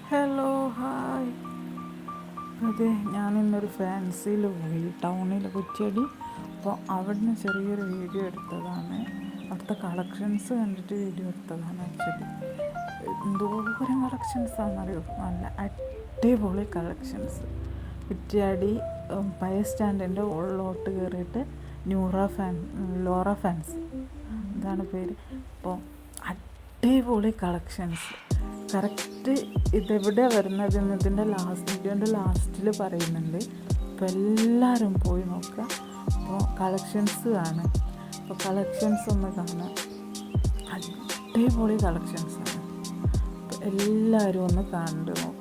Hello hi. അതെ, ഞാനിന്നൊരു ഫാൻസിയിൽ പോയി, ടൗണിൽ കുറ്റിയടി. അപ്പോൾ അവിടുന്ന് ചെറിയൊരു വീഡിയോ എടുത്തതാണ്. അവിടുത്തെ കളക്ഷൻസ് കണ്ടിട്ട് വീഡിയോ എടുത്തതാണ്. ആക്ച്വലി എന്തോരം കളക്ഷൻസാണെന്നറിയോ, നല്ല അടിപൊളി കളക്ഷൻസ്. കുറ്റിയാടി പഴയ സ്റ്റാൻഡിൻ്റെ ഉള്ളിലോട്ട് കയറിയിട്ട് ലോറ ഫാൻസ് ഇതാണ് പേര്. അപ്പോൾ അടിപൊളി കളക്ഷൻസ്. കറക്റ്റ് ഇതെവിടെയാണ് വരുന്നതെന്ന് ഇതിൻ്റെ വീഡിയോൻ്റെ ലാസ്റ്റിൽ പറയുന്നുണ്ട്. അപ്പോൾ എല്ലാവരും പോയി നോക്കുക. അപ്പോൾ കളക്ഷൻസ് കാണുക. അപ്പോൾ കളക്ഷൻസ് ഒന്ന് കാണുക. അടിപൊളി കളക്ഷൻസാണ്. അപ്പോൾ എല്ലാവരും ഒന്ന് കണ്ട് നോക്കുക.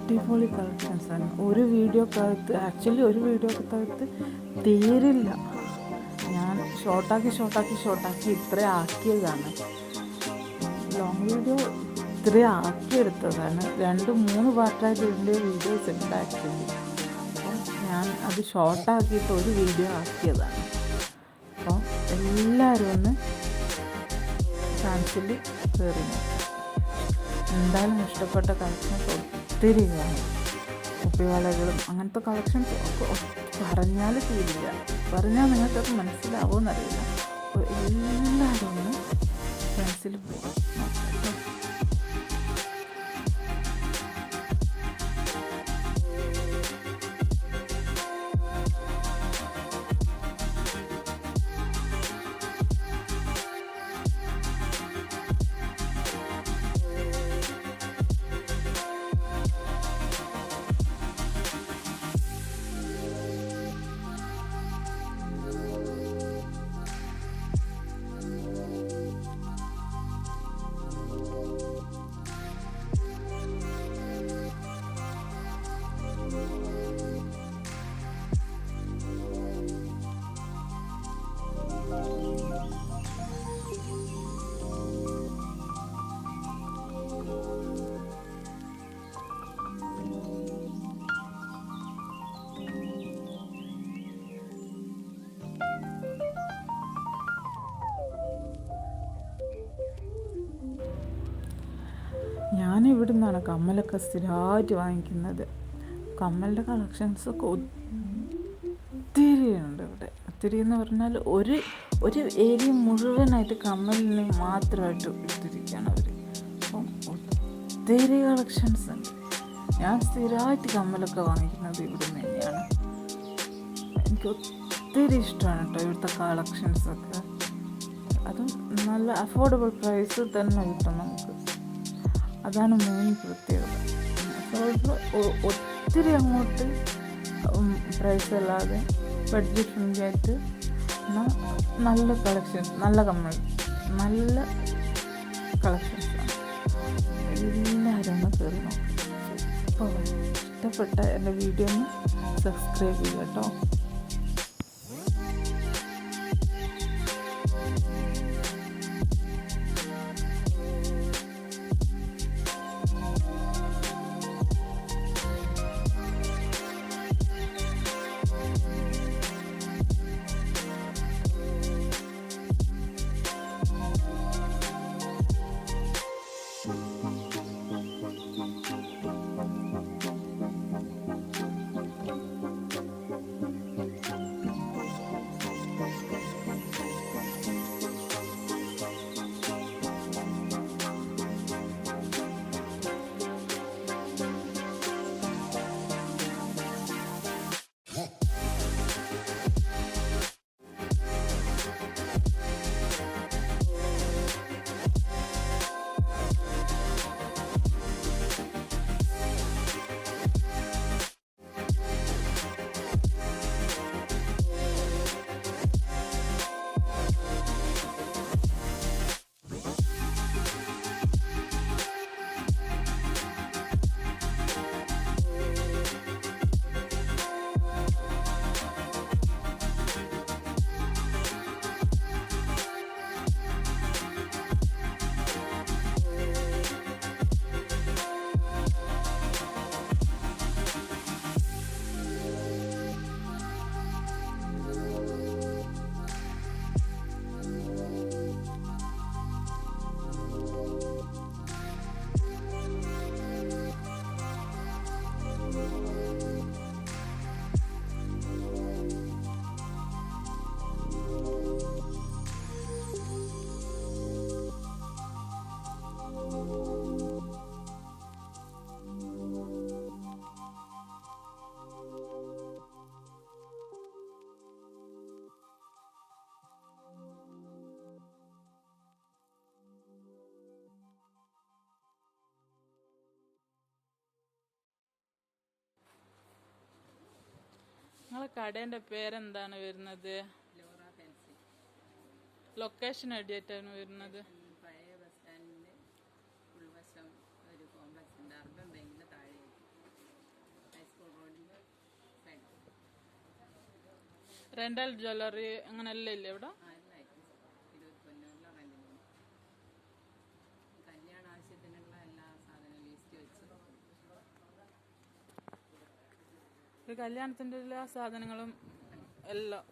അടിപൊളി കളക്ഷൻസാണ്. ഒരു വീഡിയോക്കകത്ത് തീരില്ല. ഞാൻ ഷോർട്ടാക്കി ഇത്ര ആക്കിയതാണ്. ലോങ് വീഡിയോ ഇത്ര ആക്കിയെടുത്തതാണ്. 2-3 പാർട്ടായിട്ട് ഇതിൻ്റെ വീഡിയോസ് ഉണ്ട് ആക്ച്വലി. അപ്പോൾ ഞാൻ അത് ഷോർട്ടാക്കിയിട്ട് ഒരു വീഡിയോ ആക്കിയതാണ്. അപ്പോൾ എല്ലാവരും ഒന്ന് ഫാൻസിൽ കയറി നോക്കാം. എന്തായാലും ഇഷ്ടപ്പെട്ട കളക്ഷൻസ് ഒത്തിരി കാണും. കുപ്പിവളകളും അങ്ങനത്തെ കളക്ഷൻസ് ഒക്കെ പറഞ്ഞാൽ തീരില്ല. പറഞ്ഞാൽ നിങ്ങൾക്കത് മനസ്സിലാവുമെന്നറിയില്ല. അപ്പോൾ എല്ലാവരും ഒന്ന് ഫാൻസിൽ പോയി നോക്കാം. ഞാനിവിടെ നിന്നാണ് കമ്മലൊക്കെ സ്ഥിരമായിട്ട് വാങ്ങിക്കുന്നത്. കമ്മലിൻ്റെ കളക്ഷൻസൊക്കെ ഒത്തിരി ഉണ്ട് ഇവിടെ. ഒത്തിരി എന്ന് പറഞ്ഞാൽ ഒരു ഏരിയ മുഴുവനായിട്ട് കമ്മലിന് മാത്രമായിട്ട് ഇട്ടിരിക്കുകയാണ് അവർ. അപ്പം ഒത്തിരി കളക്ഷൻസ് ഉണ്ട്. ഞാൻ സ്ഥിരമായിട്ട് കമ്മലൊക്കെ വാങ്ങിക്കുന്നത് ഇവിടെ നിന്ന് തന്നെയാണ്. എനിക്ക് ഒത്തിരി ഇഷ്ടമാണ് കേട്ടോ ഇവിടുത്തെ കളക്ഷൻസൊക്കെ. അതും നല്ല അഫോർഡബിൾ പ്രൈസ് തന്നെ കിട്ടും നമുക്ക്. അതാണ് മെയിൻ പ്രത്യേകത. ഒത്തിരി അങ്ങോട്ട് പ്രൈസ് അല്ലാതെ ബഡ്ജറ്റ് ഫ്രണ്ട്ലി ആയിട്ട് നല്ല കളക്ഷൻസ്, നല്ല കമ്മൽ, നല്ല കളക്ഷൻസാണ്. എല്ലാവരും ഒന്ന് കയറി നോക്കാം. അപ്പോൾ ഇഷ്ടപ്പെട്ട എൻ്റെ വീഡിയോ ഒന്ന് സബ്സ്ക്രൈബ് ചെയ്യുക കേട്ടോ. നിങ്ങളെ കടേന്റെ പേരെന്താണ് വരുന്നത്? Laura fancy. ലൊക്കേഷൻ എവിടെയായിട്ടാണ് വരുന്നത്? പഴയ ബസ് സ്റ്റാൻഡിന്റെ ഉൾവശം ഒരു കോംപ്ലക്സ് ഉണ്ട്, അർബൻ ബാങ്കിന്റെ താഴെ, ഹൈസ്കൂൾ റോഡിന്റെ സൈഡ്. റെന്റൽ ജ്വല്ലറി അങ്ങനെ എല്ലാം ഇല്ലേ ഇവിടെ? എല്ലായിട്ടും 20 കൊല്ലം റെന്റിന്. കല്യാണ ആവശ്യത്തിനുള്ള എല്ലാ സാധനവും ലിസ്റ്റ് വെച്ച്. കല്യാണത്തിന്റെ എല്ലാ സാധനങ്ങളും എല്ലാം